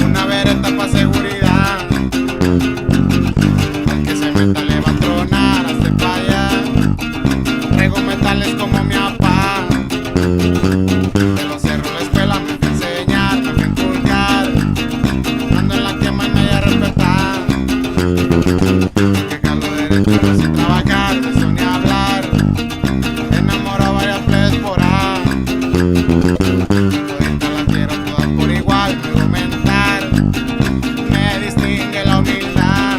Una vereta pa' seguridad, al que se meta le va a tronar hasta pa' allá. Traigo metales como mi papá, de los cerros la escuela me fue a enseñar, me fue a inculcar. Ando en la quema y me voy a respetar, que jalo derecho pero sin trabajar, de eso ni hablar. Enamoro a varias plebes por ahí, todita las quiero todas por igual, puedo aumentar, me distingue la humildad.